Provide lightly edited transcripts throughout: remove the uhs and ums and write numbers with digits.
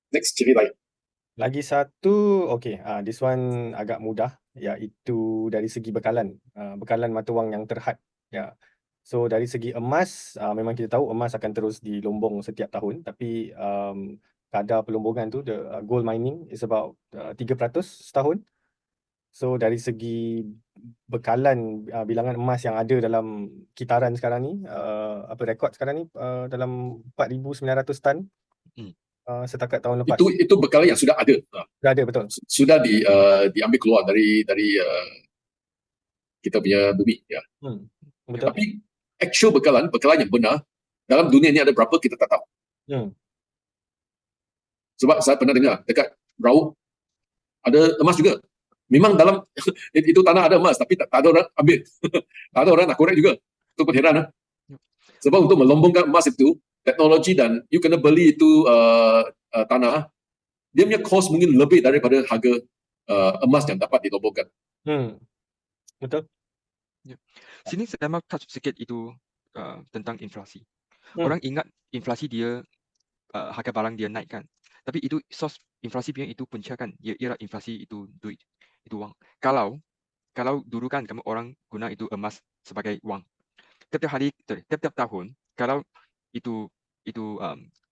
Next ciri lain. Lagi satu, okay, this one agak mudah, iaitu dari segi bekalan, bekalan mata wang yang terhad. Ya. So dari segi emas, memang kita tahu emas akan terus dilombong setiap tahun, tapi kadar pelombongan tu, the gold mining is about 3% setahun. So dari segi bekalan bilangan emas yang ada dalam kitaran sekarang ni, rekod sekarang ni, dalam 4,900 tan Hmm. setakat tahun lepas. Itu bekalan yang sudah ada. Dah ada, betul. Sudah diambil keluar dari kita punya bumi. Ya. Betul. Tapi actual bekalan yang benar dalam dunia ni ada berapa kita tak tahu. Sebab saya pernah dengar dekat Raub ada emas juga. Memang dalam itu tanah ada emas, tapi tak ada orang ambil. Tak ada orang nak korek juga. Itu pun heran. Sebab untuk melombongkan emas itu, teknologi dan you kena beli itu tanah, dia punya cost mungkin lebih daripada harga emas yang dapat dilombongkan. Betul. Sini saya mau touch sikit itu tentang inflasi. Orang ingat inflasi dia harga barang dia naik kan. Tapi itu source inflasi punya itu punca kan. Ialah inflasi itu duit, itu wang. Kalau dulu kan kamu orang guna itu emas sebagai wang. Tiap tahun kalau itu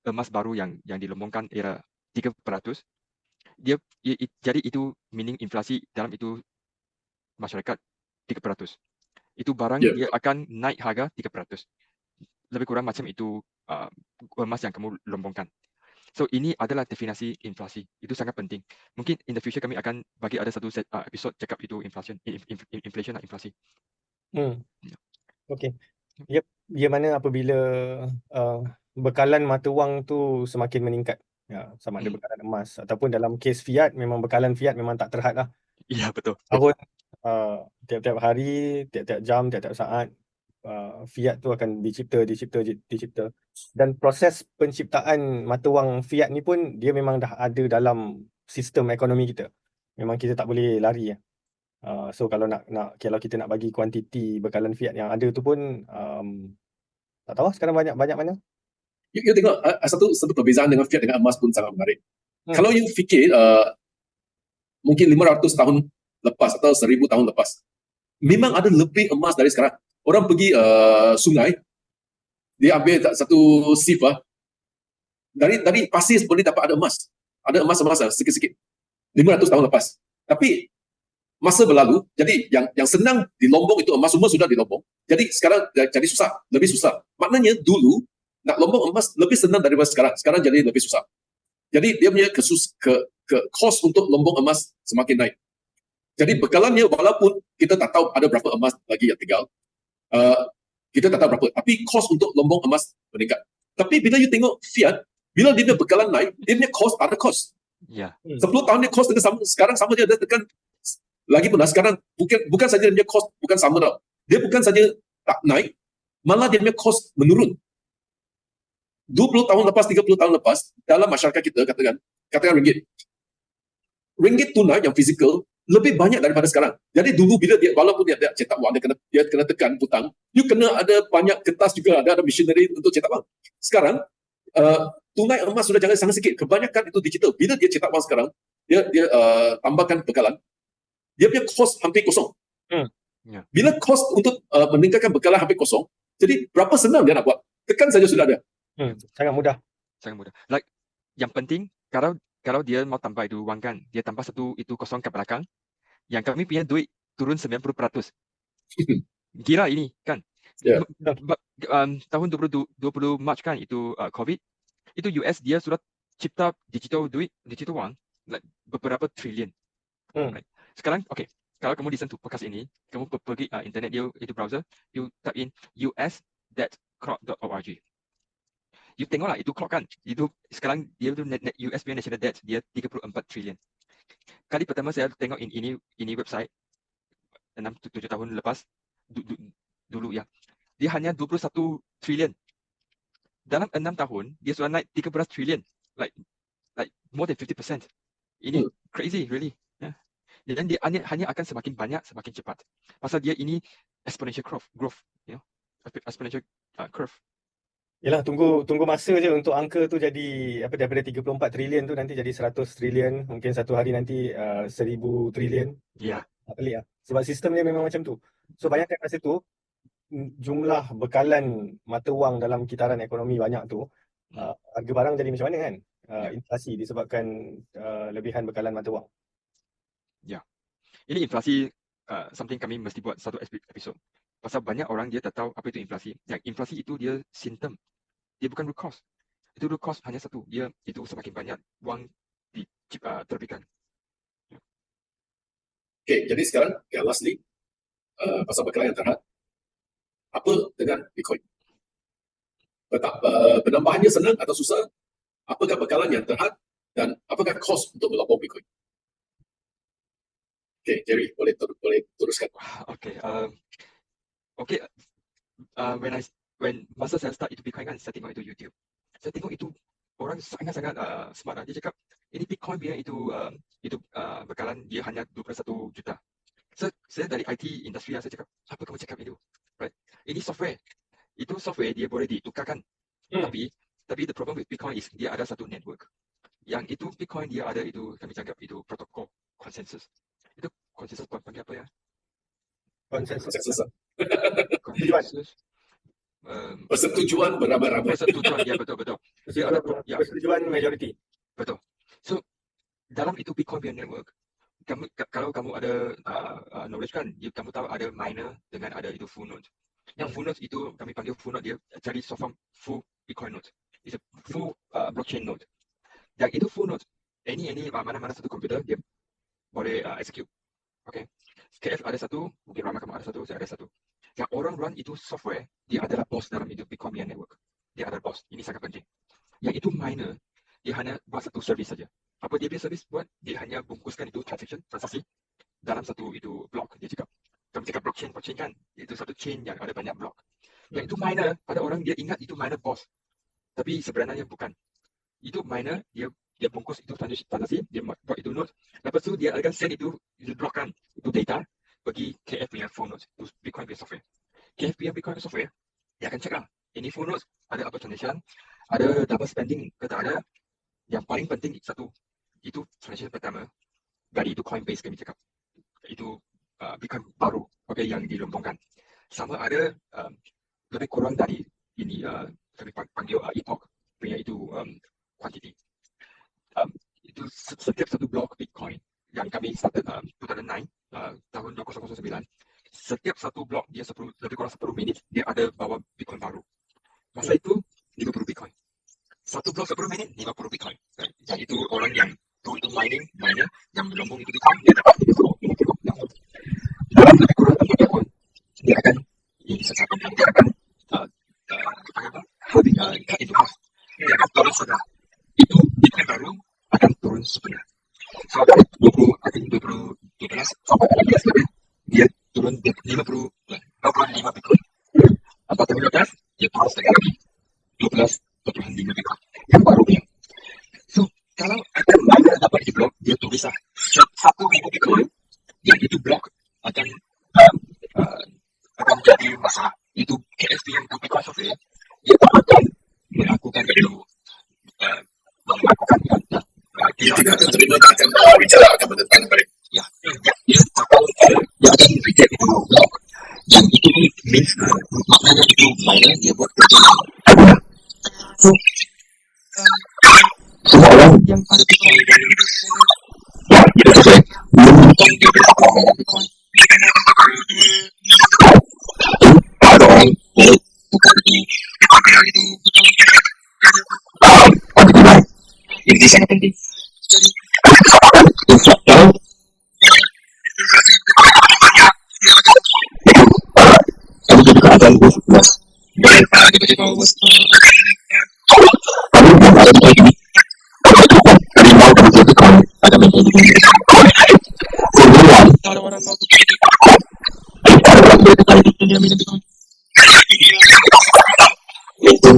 emas baru yang dilombongkan era 3%, jadi itu meaning inflasi dalam itu masyarakat 3%. Itu barang dia akan naik harga 3%. Lebih kurang macam itu emas yang kamu lombongkan. So ini adalah definisi inflasi. Itu sangat penting. Mungkin in the future kami akan bagi ada satu episode cakap itu inflation dan inflasi. Okay. Dia mana apabila bekalan mata wang tu semakin meningkat. Sama ada bekalan emas ataupun dalam kes fiat, memang bekalan fiat memang tak terhad lah. Ya, betul. Tahun, tiap-tiap hari, tiap-tiap jam, tiap-tiap saat, fiat tu akan dicipta. Dan proses penciptaan mata wang fiat ni pun dia memang dah ada dalam sistem ekonomi kita. Memang kita tak boleh lari. So kalau kalau kita nak bagi kuantiti bekalan fiat yang ada tu pun tak tahu sekarang banyak mana. You tengok satu perbezaan dengan fiat dengan emas pun sangat menarik. Kalau you fikir mungkin 500 tahun lepas atau 1,000 tahun lepas, memang ada lebih emas dari sekarang. Orang pergi sungai, dia ambil satu sieve dari pasir boleh dapat ada emas. Ada emas sikit-sikit. 500 tahun lepas. Tapi masa berlalu, jadi yang senang dilombong itu emas semua sudah dilombong. Jadi sekarang jadi susah, lebih susah. Maknanya dulu nak lombong emas lebih senang daripada sekarang. Sekarang jadi lebih susah. Jadi dia punya cost untuk lombong emas semakin naik. Jadi bekalannya walaupun kita tak tahu ada berapa emas lagi yang tinggal, kita tak tahu berapa. Tapi cost untuk lombong emas meningkat. Tapi bila you tengok fiat, bila dia punya bekalan naik, dia punya cost ada cost. 10 tahun dia cost dengan sama, sekarang sama dia tekan lagi pun sekarang bukan saja dia punya cost bukan sama tau. Dia bukan saja tak naik, malah dia punya cost menurun. 20 tahun lepas, 30 tahun lepas, dalam masyarakat kita katakan ringgit. Ringgit tunai yang fizikal lebih banyak daripada sekarang. Jadi dulu bila walaupun dia cetak wang, dia kena tekan putang, you kena ada banyak kertas juga, ada machinery untuk cetak wang. Sekarang tunai emas sudah jangan sangat sikit. Kebanyakan itu digital. Bila dia cetak wang sekarang, dia tambahkan bekalan, dia punya cost hampir kosong. Bila cost untuk meningkatkan bekalan hampir kosong, jadi berapa senang dia nak buat? Tekan saja sudah ada. Sangat mudah. Like yang penting kalau dia mau tambah itu wang kan, dia tambah satu itu kosong ke belakang, yang kami punya duit turun 90%. Gila ini kan. Tahun 2020 Mac kan itu COVID, itu US dia sudah cipta digital wang like beberapa trilion. Sekarang kalau kamu listen to podcast ini, kamu pergi internet itu browser, you type in us.clock.org. You tengoklah itu clock kan, itu sekarang dia tu US punya national debt dia 34 trilion. Kali pertama saya tengok ini website 6-7 tahun lepas dulu ya, dia hanya 21 trilion. Dalam 6 tahun dia sudah naik 13 trilion, like more than 50%. Ini crazy really. Dan dia hanya akan semakin banyak, semakin cepat. Pasal dia ini exponential growth, exponential curve. Yalah, tunggu masa je untuk angka tu jadi apa, daripada 34 trilion tu nanti jadi 100 trilion, mungkin satu hari nanti 1000 trilion. Ya. Pelik lah. Sebab sistem dia memang macam tu. So bayangkan masa tu jumlah bekalan mata wang dalam kitaran ekonomi banyak tu, harga barang jadi macam mana kan? Inflasi disebabkan lebihan bekalan mata wang. Ini inflasi something kami mesti buat satu episod. Pasal banyak orang dia tak tahu apa itu inflasi. Yang inflasi itu dia simptom. Dia bukan root cause. Itu root cause hanya satu. Dia itu semakin banyak wang diterbitkan. Okay, jadi sekarang lastly, pasal bekalan yang terhad, apa dengan Bitcoin? Penambahannya senang atau susah? Apakah bekalan yang terhad dan apakah kos untuk melapor Bitcoin? Okay, Jerry, boleh teruskan. Okay, when masa saya start itu Bitcoin kan, saya tengok itu YouTube. Saya tengok itu orang sangat-sangat smart lah. Dia cakap, ini Bitcoin punya itu bekalan dia hanya 21 juta. Saya dari IT industri, saya cakap, apa kamu cakap itu? Right? Ini software. Itu software dia boleh ditukarkan. Tapi the problem with Bitcoin is dia ada satu network. Yang itu Bitcoin dia ada itu, kami cakap itu protokol consensus. Itu consensus panggil apa ya? Konsensus. Persetujuan beramai-ramai. Persetujuan, ya betul. Dia ada persetujuan majority. Betul. So dalam itu Bitcoin punya network, kalau kamu ada knowledge kan, kamu tahu ada miner dengan ada itu full node. Yang full node itu kami panggil full node, dia cari soft form full Bitcoin node. It's a full blockchain node. Yang itu full node, ini mana-mana satu komputer dia boleh execute. Okay. KF ada satu, mungkin Rama kamu ada satu, saya ada satu. Yang orang run itu software, dia adalah boss dalam itu Bitcoin punya network. Dia adalah boss. Ini sangat penting. Yang itu miner, dia hanya buat satu service saja. Apa dia punya service buat? Dia hanya bungkuskan itu transaksi dalam satu itu block. Dia cakap, kamu cakap blockchain kan? Itu satu chain yang ada banyak block. Yang itu miner, pada orang dia ingat itu miner boss. Tapi sebenarnya bukan. Itu miner, dia bungkus itu transaksi, dia buat itu node. Lepas tu dia akan send itu blokkan itu data bagi KF punya full node, itu Bitcoin punya software. KF punya Bitcoin software, dia akan cakap, ini full node, ada apa transaction, ada double spending ke tak ada. Yang paling penting satu, itu transaction pertama, dari itu Coinbase kami cakap. Itu Bitcoin baru, okay, yang dilempungkan. Sama ada lebih kurang dari ini, kami panggil epoch punya itu quantity. Itu setiap satu blok Bitcoin yang kami started 2009, tahun 2009, setiap satu blok dia lebih kurang 10 minit dia ada bawa Bitcoin baru. Masa itu 50 Bitcoin. Satu blok 10 minit 50 Bitcoin. Yang itu orang yang itu miner yang melambung itu Bitcoin, dia dapat 50. Dalam lebih kurang 3 tahun dia akan having cut into half. Dia akan turun setengah. Itu Bitcoin baru akan turun setengah. So dari 2012 sampai 2015 dia turun 25 Bitcoin. 2015 dia turun setengah lagi 12.5 Bitcoin yang barunya. So kalau ada miner dapat di blok, dia tulis 1,000 Bitcoin, yang itu blok akan jadi masalah. Itu KSP yang itu Bitcoin software, dia akan melakukan itu dia akan terima dan akan bicara akan menentang balik. Ya, dia akan reject itu blok. Yang itu means maknanya itu miner dia buat kerja. So semua orang yang ada Bitcoin dan ya, kita selesai menemukan dia berapa Bitcoin. Ada orang boleh bukan itu ini sangat penting. Kalau kamu juga akan bos berapa tiba-tiba bos kamu yang ada di ini dari mau kamu jadi kamu ada menjadi semua ada orang mau ada orang berkali di dunia minum Bitcoin itu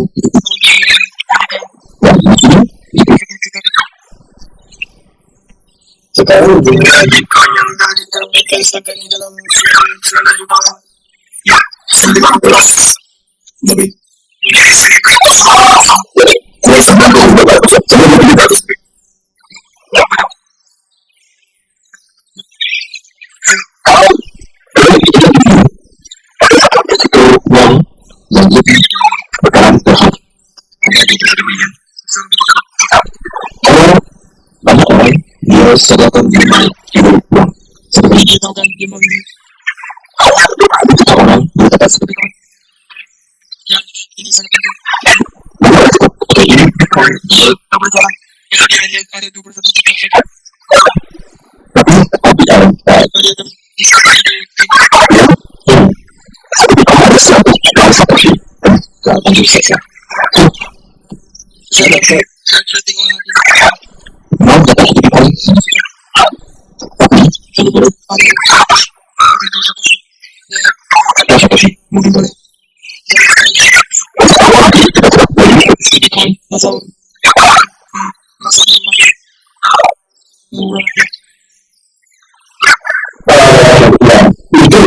sekarang jumlah Bitcoin yang dah diterbitkan setakat ini dalam selalu juga ya 19 lebih Sedang menerima hidup uang seperti orang berkata seperti kawan yang ini sangat penting untuk ini Bitcoin dia tak berjalan yang ada 21 juta tapi dalam ada satu seperti lanjut saja saya tengok mau dapat Bitcoin tapi kalau boleh apa sih mungkin boleh Bitcoin masuk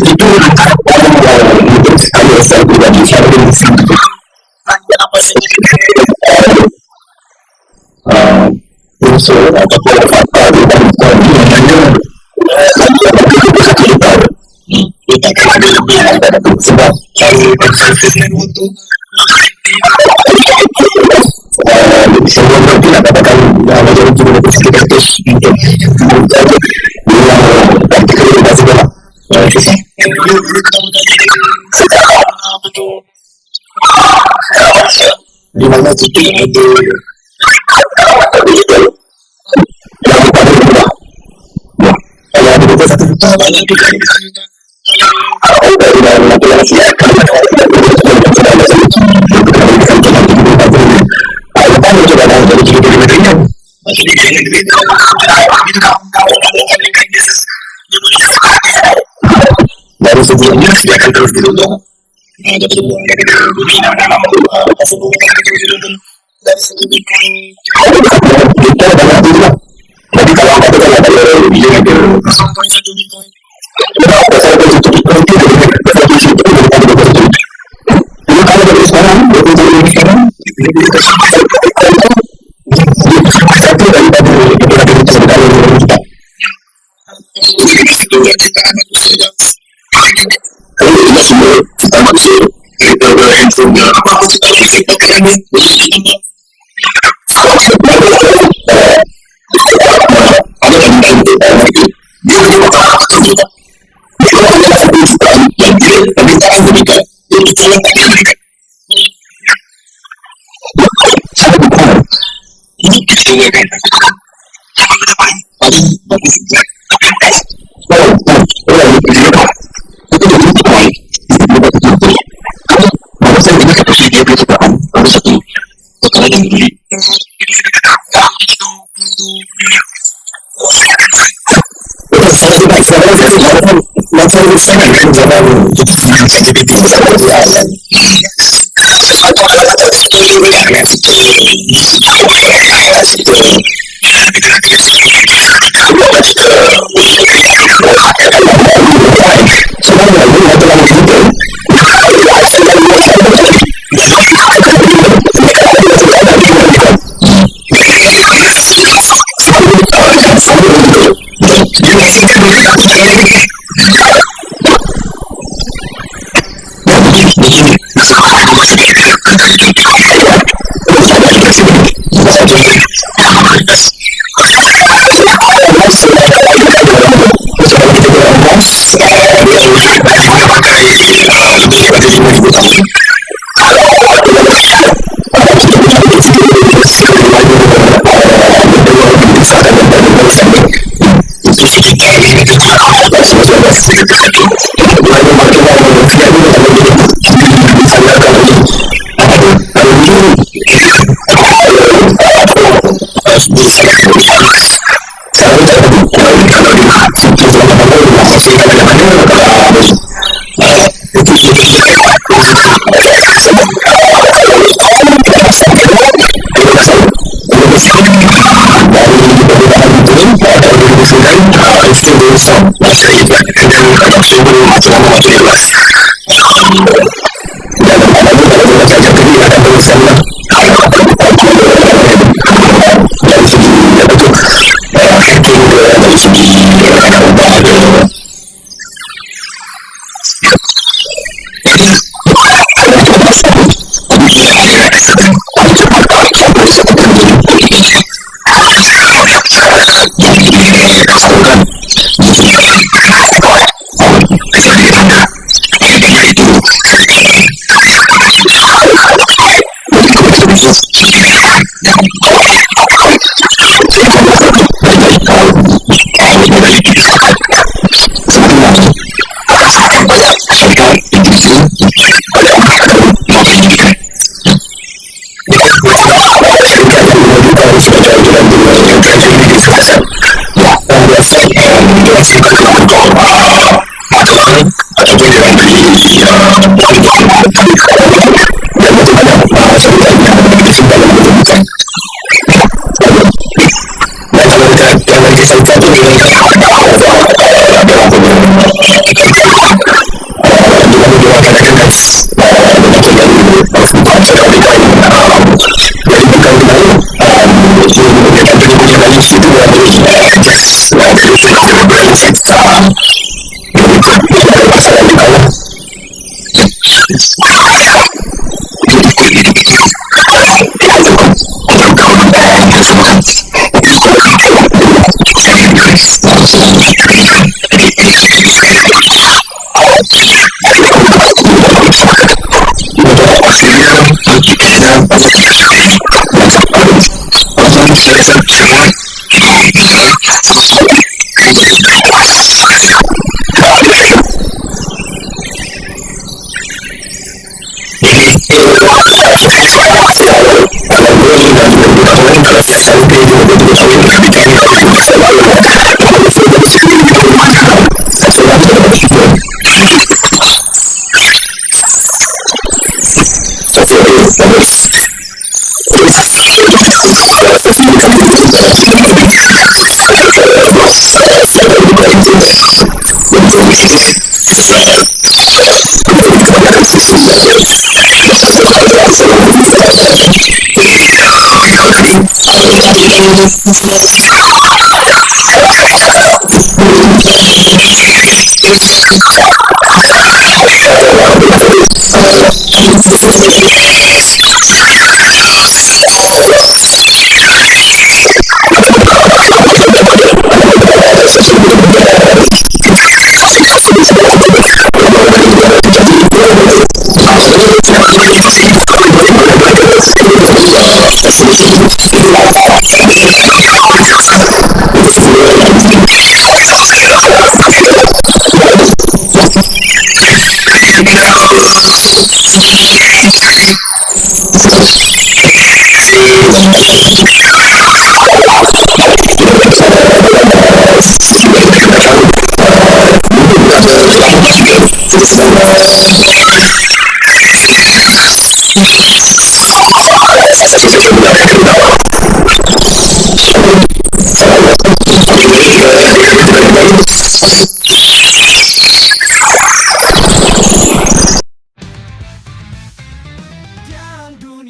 itu ada saya pribadi saya apa sih unsur atau fakta dan hanya kita ada lebih ada sebab konsisten untuk sebelum nanti katakan ada jadi juga untuk di mana titik itu satu juta banyak dari sebelumnya dia akan terus ditutup ada sebuah dari segi Bitcoin kita banyak juga jadi kalau ada dia ada 0.1 Bitcoin Magelang ataupun dia orang beli wang tadi dan bagaimana sebenarnya dalam kehidupan. Dan kalau kita yang lagi saya tahu ini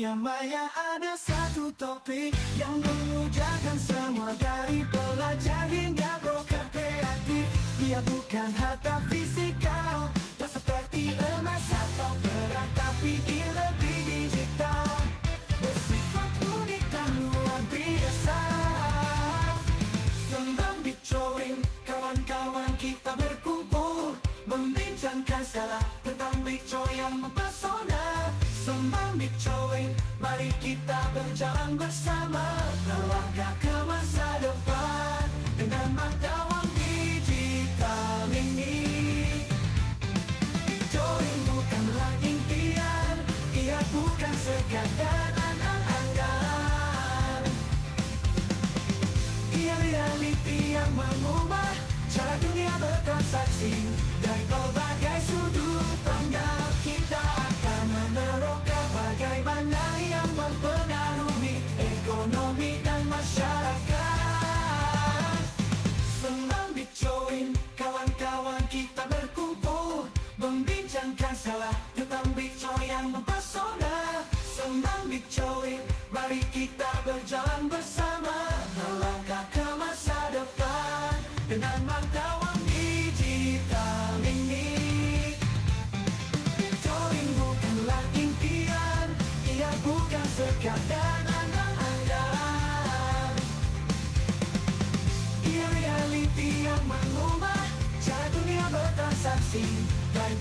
dunia maya ada satu topik yang memudahkan semua dari pelajar hingga broker kreatif. Dia bukan harta fisikal, tak seperti emas atau perak, tapi dia lebih digital, bersifat unik dan luar biasa. Sembang Bitcoin, kawan-kawan kita berkumpul, membincangkan segala tentang Bitcoin yang mempesona. Sembang Bitcoin, mari kita berjalan bersama, melangkah ke masa depan dengan mata wang digital ini. Bitcoin bukanlah impian, ia bukan sekadar angan-angan. Ia realiti yang mengubah cara dunia bertransaksi. Dari berbagai sudut pandang kita akan meneroka bagaimana yang mempengaruhi ekonomi dan masyarakat. Sembang Bitcoin, kawan-kawan kita berkumpul, membincangkan segala tentang Bitcoin yang mempesona. Sembang Bitcoin, mari kita berjalan bersama, melangkah ke masa depan dengan mata wang digital ini. Bitcoin bukanlah impian, ia bukan sekadar angan-angan. Ia realiti yang mengubah cara dunia bertransaksi. Dari